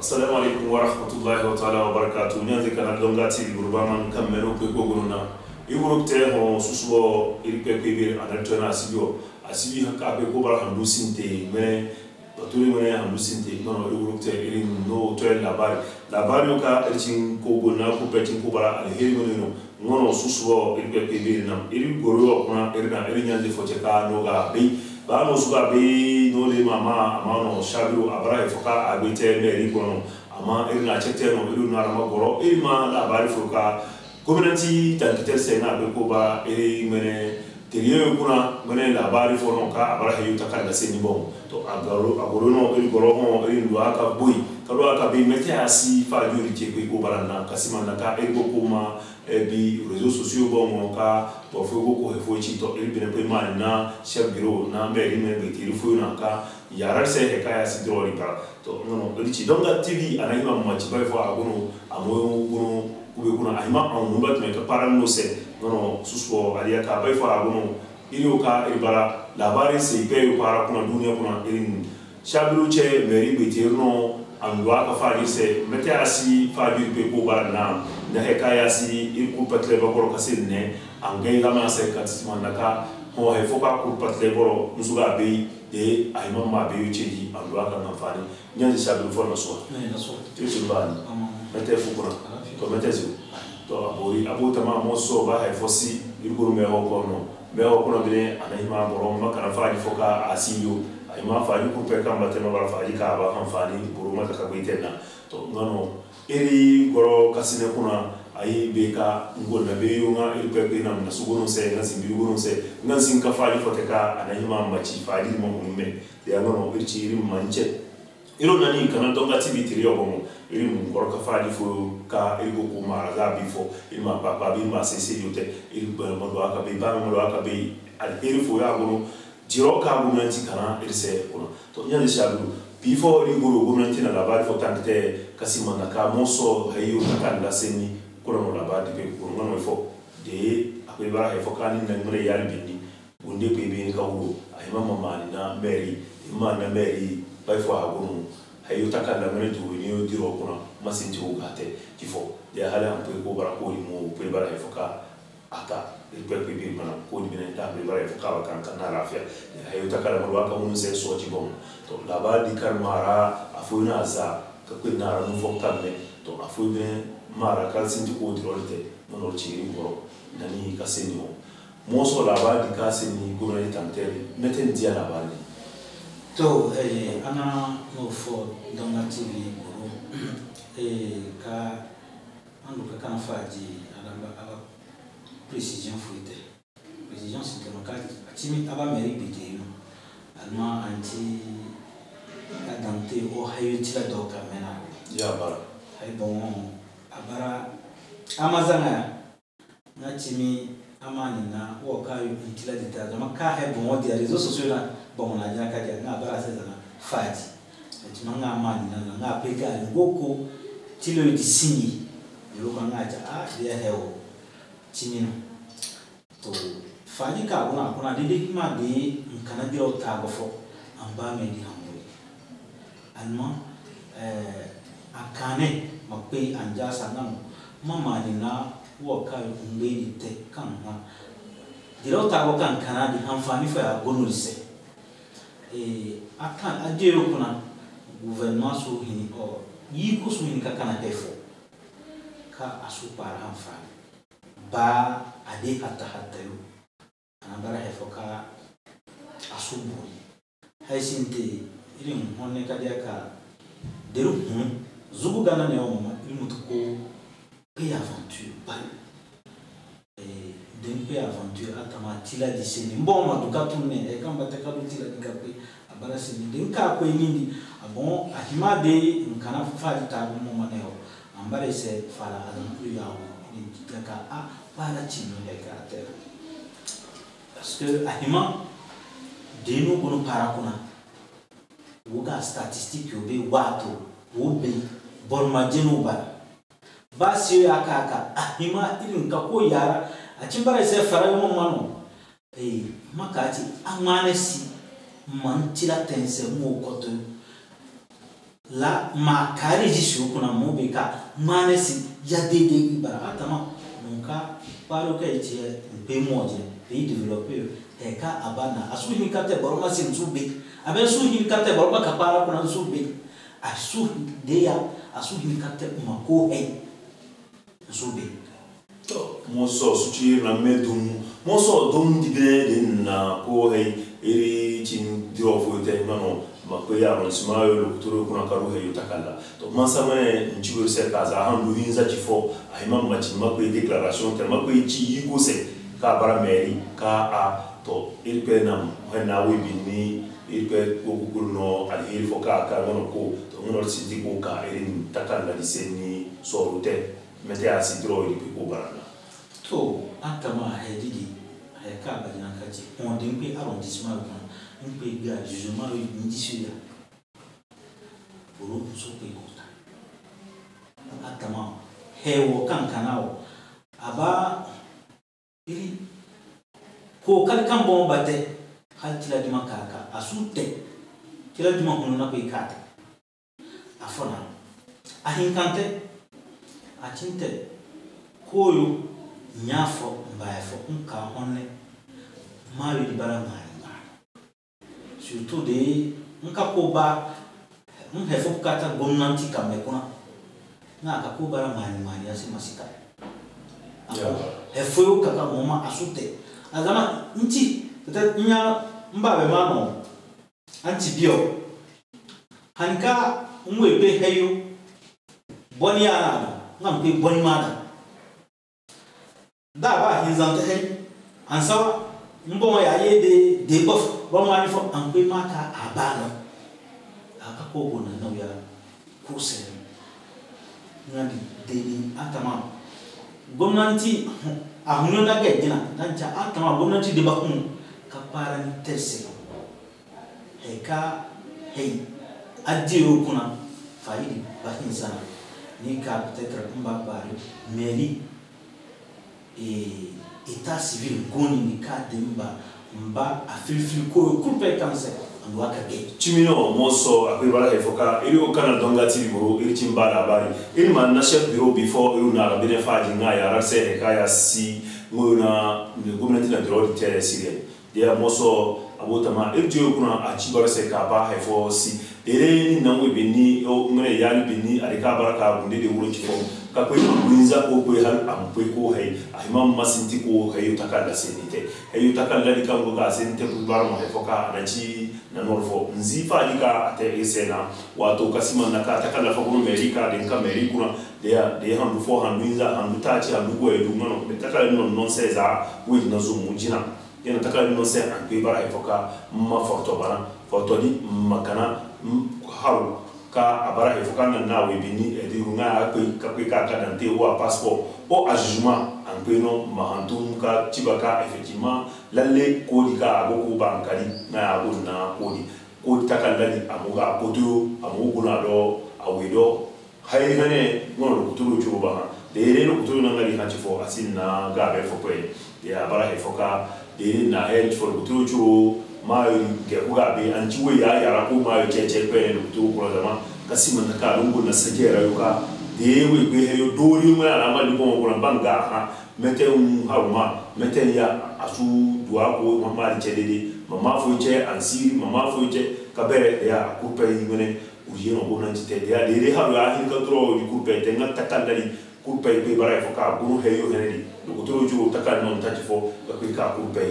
Assalamu alaikum wa rahmatullahi wa ta'ala wa barakatuh. Nyanze kana donga TV Burbaman kamero pe goguruna. Iguruk te ho susubo iripe pe bir adatona asibi haka pe ko bara handu sinte me baturi mene handu sinte no iguruk te irin no to labari ka ercin ko gona ko petin ko bara alheri mene no susubo iripe pe bir nam iri goro kuna irina iri nyanze foche ka no ga be ba no suga be no le mama amano shabiru abara foka abite meri kono ama irina chete no iru na rama goro ma labari foka gwamnati tankitar sai na bai ko ba iri mene teriyo kuna mene labari fono ka abara hayu ta kan da sai ni bon to agaro no iri goro ho iri ndo aka boy kalo aka be mete asi fa juri ke ko baranda kasima na ka iri ko ma bi réseaux sociaux bon ka to fo ko hefo chi to iri bene pe man na chef bureau na meri me be tiri fo na ka yarar sai he kaya si drori ka to no iri chi donga tv anayima ma chi bai fo agono amoyo gono kube kuna ahima an nubat me ka paran no se no suspo aliya ka bai fa agono iri ka iri bara labari sai pe para kuna dunia kuna iri shabiru che meri be tirno an doa ka faji se mete asi faji pe ko barana na hekaya si il ku patre ba ko kasin ne an gai lama se ka tisman naka ho he foka ku patre boro musuga be de ay mamma be yucheji an doa ka nafani nyanzi shabiru fo na so na so tutu bani mete fukuna to mete zu to abori abota ma mo so ba he fosi il guru me ho ko no me ho ko no bine anahima boro makara faji foka asiyo ima faji ku pe kamba tema bara faji ka ba hanfani buruma ka gwaitena to ngano iri goro kasine kuna ayi be ka ngol na be yunga iri pe na na sugono se na simbi gono se ngan sin ka faji foteka ana hima machi faji mo mumme ya ngano iri ci iri manche iro nani kana donga tv tiriyo bomo iri mu goro ka faji fo ka iri go ko mara ga bifo iri ma papa bi ma se yote iri ba mo do aka be ba mo do aka be al iri fo ya gono jiro ka gwamnati kana irse kuna to nyali shabu before ri guru gwamnati na labari fo tankte kasima na ka moso hayu takanda seni kuna no labari pe kuna no fo de akwai bara fo kani na ngure yar bindi gunde pe be ka wuro ay mama mani na meri imma na meri bai fo agunu hayu takanda ngure to ni jiro kuna masinti ugate kifo de hala ampe ko bara ko mo pe bara fo ka aka ilikuwa bibi mana kodi bine ta bi bare fuka kan kana rafia hayo takala marwa ka mun sai so ci bon to labadi kar mara afuna za ka kuin na ran fo kamme to afune mara kal sinti ko dirolite non ci ri goro nani ka seni mo so labadi ka seni goro ni tantere meten dia labadi to ana no fo donga tv goro ka ando ka kana faji ala précision fouille précision c'est que quand timi aba meri bité no alma anti adante o hayo tila doka mena ya bara hay bon abara amazanga na timi amani na o kayo tila dita ma ka hay bon dia réseaux sociaux na bon na nya ka dia na bara seza na fati timanga amani na peka ngoko tilo disinyi yo kanga ja dia hewo chimino to faji ka kuna dede ma de kana biro ta gofo amba me di hamuri alma akane makpe anja sanam mama ni na wo ka ngeni te kan ha diro ta go kan kana di hamfani fa gonu lise akan ajero kuna gouvernement so hini o yi ko so hini ka kana defo ka asu para hamfani ba ade hatta yo anabara hefoka asubu haisinte irin honne kadia ka deru zugu gana ne o mama imutuko pe aventure ba den pe aventure atama tila diseni mboma dukatunne e kamba tekadu tila dikape abara sini den ka ko yindi abon ahima de nkana faji ta mo maneo ambare se fala adam yawo ni kaka para chino de caractère parce que ahima de no gono para kuna woga statistique yobe wato wobe borma jenu ba si akaka ahima irin ka ko yara a cimbara se fara mo mano makati amanesi man tila tense mo koto la ma kare jisu kuna mobe ka manesi ya dede bara atama nunca paro ka itie pe moje pe developer e ka abana asu hi ka te boroma sim sube aben su hi ka te boroma ka para kuna sube asu de ya asu hi ka te mako e sube to moso suci na medum moso dum dibe na ko he iri chin dio fote mano makko ya ron smayo lokutoro kuna karu he yutakalla to mansa mane nchigo se kaza handu hinza chifo ahimam machi makko declaration tel makko chi yigo se ka bara meri ka a to irpe nam hena we binni irpe kokuluno alheri foka ka ngono ko to ngono sidi ko ka irin takalla diseni so rute mete asidro irpe ko barana to atama hedidi he ka bajana kachi on dimpe arrondissement on peut bien jugement indicieux pour so pe kota atama hewo kankanao aba iri ko kan bon bate hal tila dima kaka asute tila dima hono na pe kate afona ahinkante achinte koyo nyafo mbaefo nka honne mawi di bara mari surtout de nka ko ba hefo kata gomnanti kamekuna na ka ko bara mari asi masika hefo kaka moma asute azama nti peut-être nya mbabe mano anti bio hanka umwe pe heyo boni ana ngam pe boni mada da ba hinzante he ansawa mbon ya ye de bof ba mani fo an pe maka abana aka ko bona na ya ko se ngadi de atama gomnanti ahunu da ke dina dan cha atama gomnanti de ba kun ka para ni terse he ka he adiro kuna faidi ba insana ni ka peut-être mba mairie et état civil goni ni ka demba mba afilfil ko coupe cancer ando akage chimino moso akwibala hefoka ili okana donga tv buru ili chimbala bari ili man na chef bureau before ili na rabine faji nga ya rase ekaya si ngona gomnati na bureau de terre sirie dia moso abotama ili jo kuna achibara se ka ba hefo si ere ni namwe beni o ngene yali beni arika baraka bunde de wuro chifo ka ko winza ko ko hal am ko hay ahimam masinti ko hay utakalla senite hay utakalla di kam ga senite bu bar mo hefoka anachi na norfo nzifa dika ate esena wato kasima naka takalla fa ko amerika de ka amerika de handu fo handu winza handu tachi handu ko edu ngono be takalla non seza wi na zumujina yana takalla non se an ko bar hefoka ma forto bana forto di makana haru ka abara hefoka na we bini edi runga ka dante wa passeport o ajuma en peno mahantum ka tibaka effectivement lalle kodi ka aboko bankari na aguna kodi takandani amuga podo amuguna do awido hay hane ngono kuturu chuba de no kuturu na ngali hanchifo asinna gabe fokwe ya abara hefoka de na head for kuturu chu mayo ke ugabe anchiwe ya yara ko mayo cheche kwene kuturu ko zama kasima na ka lungu na sajera yuka dewe gbe heyo dori mu ala mali ko ko banga ha mete haruma mete ya asu duwa ko mama chedede mama fo che ansiri mama fo che kabere ya kupe ngene uye no bona chite ya de ha ya hin ka tro di kupe te ngata takandali kupe be bara fo ka guru heyo henedi do ko tro ju takal non tachi fo ka kupe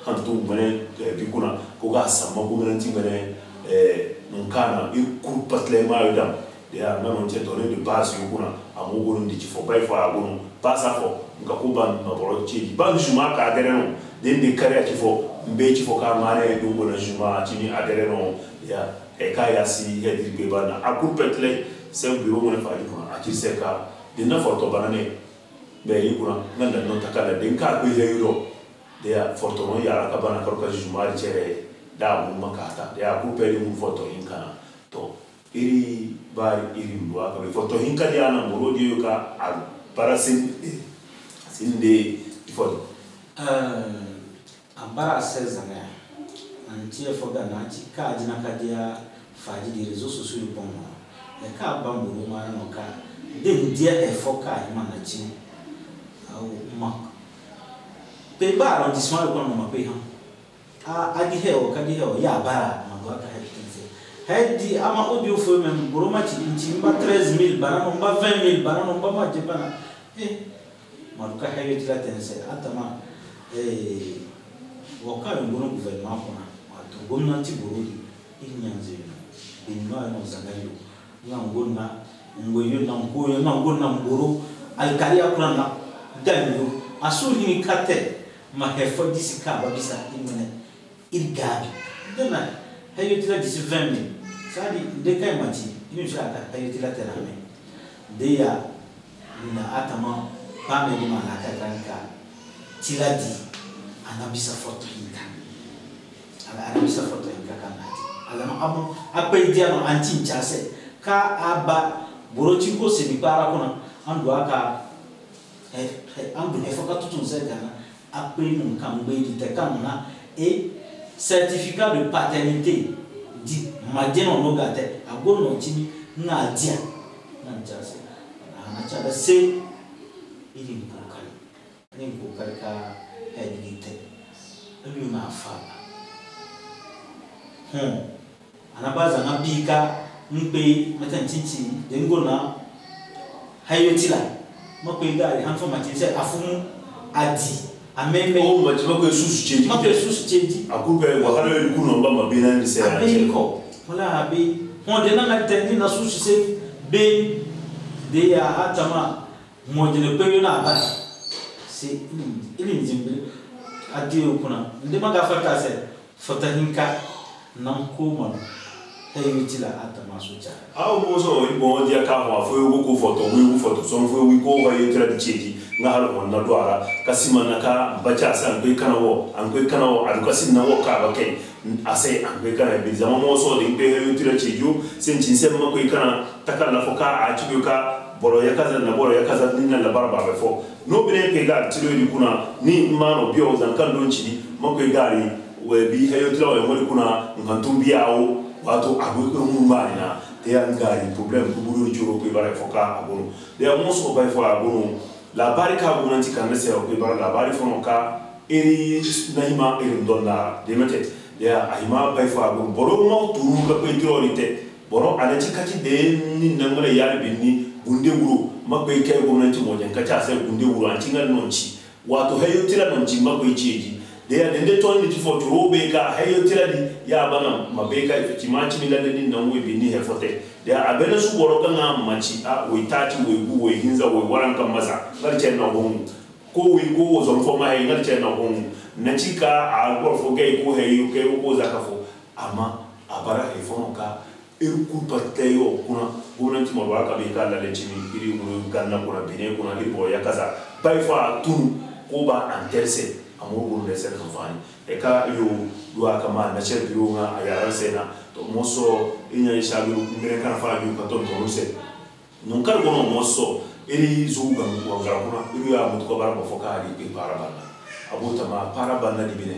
hantu mene bikuna ko ga sama ko mene timene nkana ikupatle mayo dam ya ngano chetone de base yukuna amuguru ndichi fo bai fo agunu pasa fo ngakuba maboro chiji ban juma ka adereno de kare chifo mbe chifo ka mane dungo na juma chini adereno ya ekaya si hedri be bana akupetle se biro mo na fa yukuna achiseka de na foto banane be yukuna nganda no takala de ka be yuro de ya foto no ya ka bana ka juma chere da mu makata de akupeli mu foto inkana to iri bari iri mwa ka foto hinka dia na morodi yoka para sinde foto ambara sezana antie foga na chika jina kadia faji di réseaux sociaux bon e ka bamburu ma no ka den dia e foka ima na chi au ma pe ba ro di small ko no ma pe ha a di he o ka di he o ya bara ma go ka he tinse he di ama audio fo men buru ma chi mba 13000 bana no mba 20000 bana no mba ma je bana ma ka he yo tila tense atama waka ngono gouvernement kona wato gwamnati burudi inyanze binwa no zagayo ngona ngoyo na ngoyo na ngona mburu alkali akuna na danyo asuli ni kate ma hefo disika babisa imene irgabi dena hayo tila disi 20000 sadi ndeka mati yusha hayo tila terame deya na atama pame ni malaka ranka tiladi anabisa foto hinka anabisa foto hinka kanati alama amu apaidia no anti chase ka aba borochi ko se bi para kona andu aka andu e foka tutun se gana apai mun kambe di tekana certificat de paternité di madeno no gate agono chini na dia na chase na chada se ili kokari ka edite lui ma fa anabaza ngabika mpe matantinti dengona hayotila makwe gari hanfo matinse afumu adi ameme o majima ko susu cheji akupe wakala yo kuno mbamba bina ndi se abiko wala abi honde na ngatendi na susu se be de ya atama mojele peyo na abari se ili nzimbele adio kuna ndema gafata se fotahinka nankoma tayitila atama sucha aw moso ibo dia ka ho afo ko foto wi foto so fo wi ko ba yetira di cheji nga hal on na doara kasima na ka bacha san ko kanawo an ko kanawo adu kasin na wo ka ba kai ase an ko kana bi zama moso de be yetira cheju sen chinse ma ko kana takalla fo ka a chibu ka boro yakaza na boro yakaza ninna la barba be fo no bine ke ga tiro ni kuna ni mano bio zan kan don chidi mako gari we bi hayo tilo we mo kuna ngantumbi ao wato abu ko mumba na te an gari problem ko buru juro ko bare foka agono de mo so bay fo agono la barika agono ti kan se ko bare la bari fo ka eri naima eri donna de mete ya ahima bay fo agono boro mo turu ka ko priorité boro ana ci kati de ni nangare yar binni gunde wuro makwe kai gwamnati mojan ka ta sai gunde wuro an cinga nonci wato hayo tira nonci makwe ceji da ya dende to ni tifo robe ka hayo tira di ya bana mabeka ifiti machi milande ni na mwe bini hefote da ya abena su woro kana machi a we tati we gu we hinza we waran kan maza ngarce na gongu ko we go zon fo mai ngarce na gongu na cika a gor fo gai ko hayo kai ko zakafo amma abara hefo ka irku pateyo kuna gwamnati marwaka bai kala da cimi iri wuri ganna kuna bine kuna libo ya kaza bai fa tun ko ba an terse a murgun da sai kamfani e ka yo duwa kama na cer biyo nga a yaran sai na to moso inya ya shabi ngire kana fa biyo ka to ruse non kar gono moso iri zuga ko ngara kuna iri ya mut ko bar ko foka ri bi para bana abota ma para bana di bine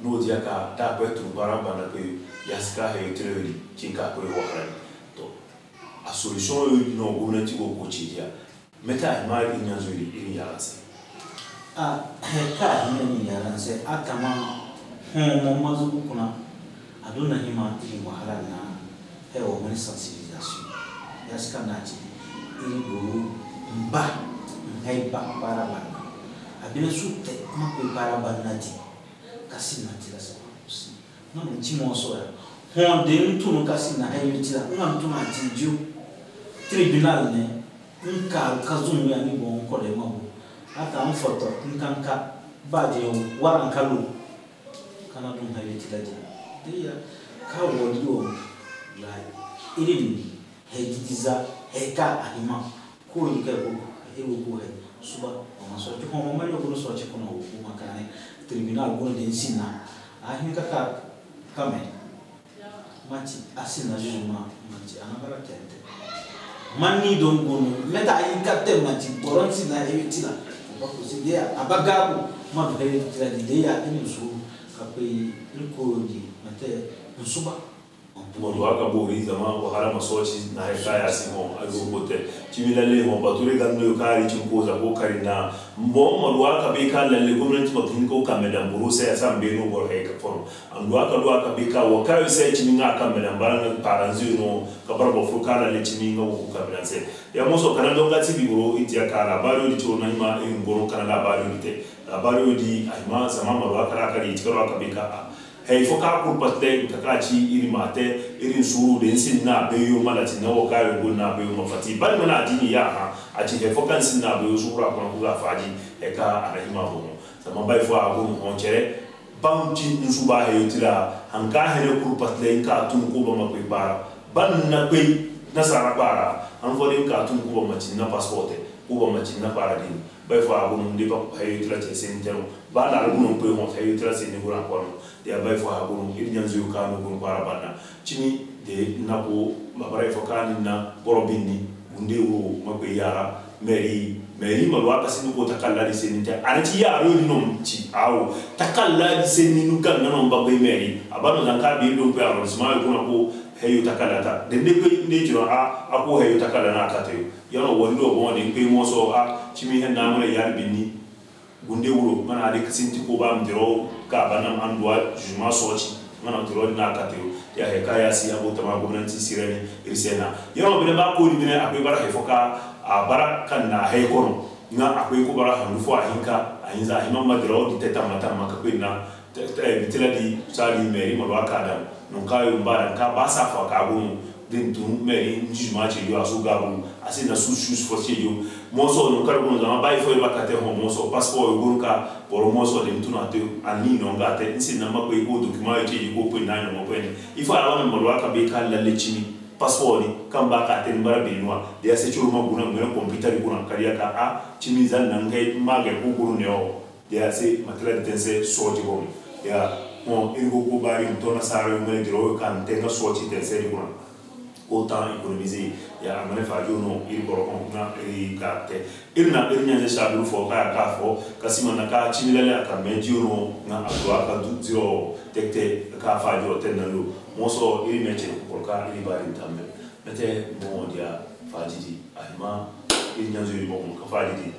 no dia ka ta ko tu para bana ko yaska he tireli cinka ko wahala to a solution yo no gwamnati go ko ciya meta ma in yanzu irin yaran sai ka ni yaran sai atama mo mazu kuna aduna hima irin wahala na hewa wani sensibilisation yaska na ci irin guru mba ngaiba para bana abina sutte ma ko para bana ti kasina tira sa no nchimo so ya honde ntunu kasina hayitira ngantuma tiju tribunal ne nka kazumu ya ni bon ko de mabo ata mfoto nkanka baje warankalu kana dum hayitira dia ka wodiyo la irin hejiza heka anima ko yike ko ewo he suba maso to ko mama yo ko so che ko no ko makane tribunal ko de sina ahinka ka kame machi asina juma machi anabara tente mani don gono meta yinkate machi boronsi na ewitina bako sidia abagabu madu hayitira dia ini su kape ilko di mate nsuba modu aka bori zama wahala masoci na hekaya simo agogote chimi lalle mo bature ganno kari chimkoza ko karina mbo modu aka be ka lalle gwamnati makin ko kameda mburu sai san be no bor heka fono andu aka do aka be ka wakayo sai chimi nga kameda baranga paranzi no kabarbo fuka lalle chimi nga ko kameda sai ya moso kana donga tibi bro itia kala baro di to na ima ngoro kana la baro di baro di aima sama modu aka aka di tikaro aka be ka hey foka ko patte kakachi iri mate iri suru den sinna be yo malati na waka yo gonna be yo mafati bal mana dini ya ha ati he foka sinna be yo sura ko ko faji e ka arahima bo sama bay fo agu on chere bamti nsuba he yutira hanka he ko patte ka tun ko ba makwe bara ban na kwe nasara bara an fo den ka tun ko ba macin na passport ko ba macin na para dini bay fo agu mun de ba he yutira che sentero ba la agu non ko mo he yutira se ni gura ko ya bai fo hagun irin yanzu ka no gun para bana chini de nako mabara fo kan na borobini gunde wo magbe yara meri malwa ka sinu ko takalla di senita anati ya ro ni nom ci awo takalla di seninu kan na nom bagbe meri abano dan ka bi do pe aro sma ko na ko heyo takalla ta de de ko ne jiro a ko heyo takalla na ka tayo yano wondo bo de pe mo so a chimi hen na mo ya binni gunde wuro mana de kasinti ko ba mdiro ka banam andwa juma soci mana mdiro na kateo ya hekaya si abo tama gwamnati sirani irsena yano bine ba ko ni bine akwai bara hefoka a bara kan na hekono nga akwai ko bara handu fo ahinka ahinza himam madiro di teta mata makakwe na bitila di sali meri malwa kadam non kayo mbara ka basa fa ka gumu din tun meri njuma che yo asu gabu asina su shoes fo che yo moso no karbo no ba ifo ba kate ho moso passport go ka por moso de tuna te ani no ngate nsi na mako iko document che go po na no mo pene ifo ala wana molwa ka be ka lalle chini passport ni kan ba ka te mbara be noa de ase churu ma guna ngena computer guna kariya ka a chimi zan nan ngai mage ko guru ne o de ase matela de tense soji go ya mo irgo ko bari mtona sare mo ne diro kan tenga soji tense guna autant économiser ya amane fajo no il boro on na e kate irna irnya je shabu fo ka fo kasima na ka chimilele aka medio no na atwa ka du zero tekte ka fajo tenalo moso iri meche ko ka iri bari tambe mete mo dia fajidi alma irnya zo iri bon ka fajidi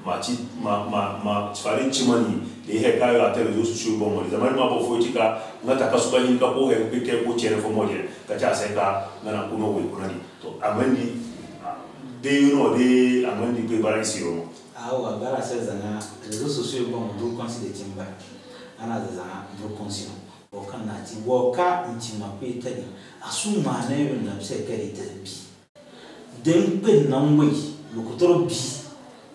ma farin chimani de he kayo atelo zo su bo mo zamani ma bo fo tika ngata ka suba hinka ko he ke ko chere fo mo je ka cha se ka ngana kuno we kunani to amandi de yuno de amandi pe barasi yo awa bara se zana rezo sosio bo mo do consider timba ana zana do consider o kana ti wo ka ntima pe tani asuma na yo na se kare bi dem pe na ngwe lokotoro bi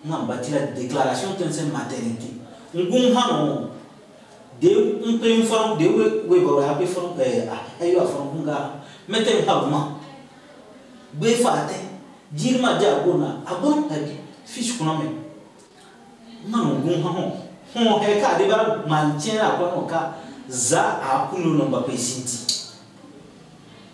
na batila déclaration tense maternité ngun hano de un pe inform de we bo happy from ayo from kunga meten habma be fate jirma ja gona abon tabi fish kuna me nanu ngun hano ho he ka de bara manchen akwa ka za akunu no mba pe sinti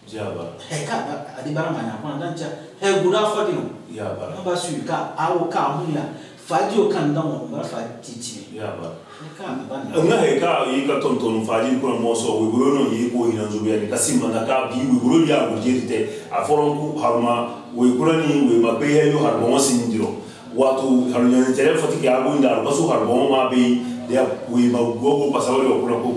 jaba he ka ade bara manya akwa dancha he gura fodino ya bara ba su ka awo ka hunya faji kan dan won ba faji ya bara ka ba nga he ka yi ka tonton faji ko mo so we goro no yi ko ina zubi ni kasima na ka bi we goro ya go jete a foron ku harma we goro ni we ma be he yo harbo mo sindiro watu harunya ni tele fatiki ago nda ba su harbo ma be ya we ma go pasawle ko ko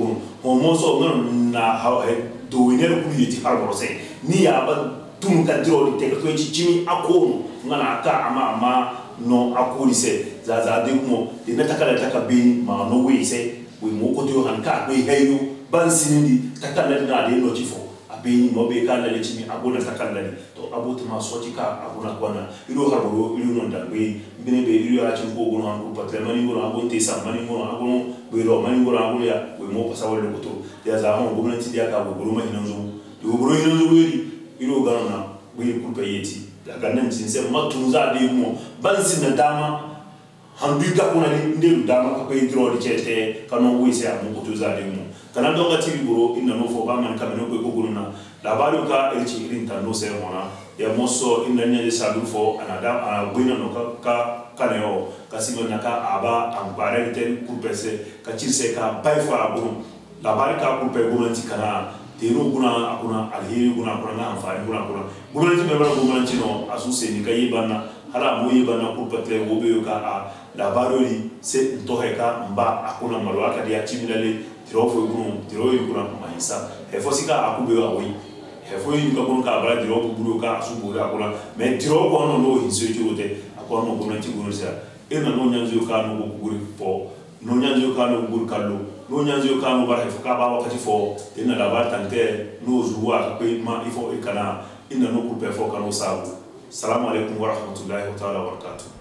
ko mo so na ha he do we ne ku yi ti harbo se ni ya ba tum ka diro te ko chimi akono ngana ka ama no akuri se za de mo de natakala takabini ma no we se we mo ko to han ka we heyo ban sinindi takala na de no chifo abeni mo be kala le chimi abona takala ni to abutu ma so chika abona kwana iro harbo iro no ndangwe bine be iro ya chimbo gono han ko patre mani gono abonte sa mani gono agono be ro mani gono agono ya we mo pasawale ko to ya za ho gomnati dia ka go gono ma hinanzo yo gono hinanzo iro gana we ku payeti daga nan jinse matunza de mo bansi na dama handu ka kuna nde dama ka pe dro di chete kanu wese a mo kutuza de mo kana donga tv buro inna no fo ba man ka no ko gulu na labaru ka elchi irin tando se mona ya moso inna nya de sabu fo anada a buina no ka kaneo kasimo na ka aba ambare te ku pese ka chirse ka pai fo abu labaru ka ku pe gulu nti kana tero guna akuna alheri guna kuna na amfani guna guna ti bebara guna chino asuse ni kai bana hala moyi bana ku patre wobe ka a labarori se ntoheka mba akuna malwaka dia chimilale tiro fo gunu tiro yi guna mahisa e fosika akube wa wi e fo yi ka gunu ka bra tiro bu ka asubu da akuna me tiro ko no no hinso chirote akwa no guna chi gunu sa ena no nyanzo ka no ku guri po no nyanzo ka no guri kallo no nyanzo ka no bara fo ka ba wakati fo ena la ba tante no zuwa ko ma ifo ikana ina no ku pe fo ka no sabu. Assalamu alaikum warahmatullahi wa ta'ala wa barakatuh.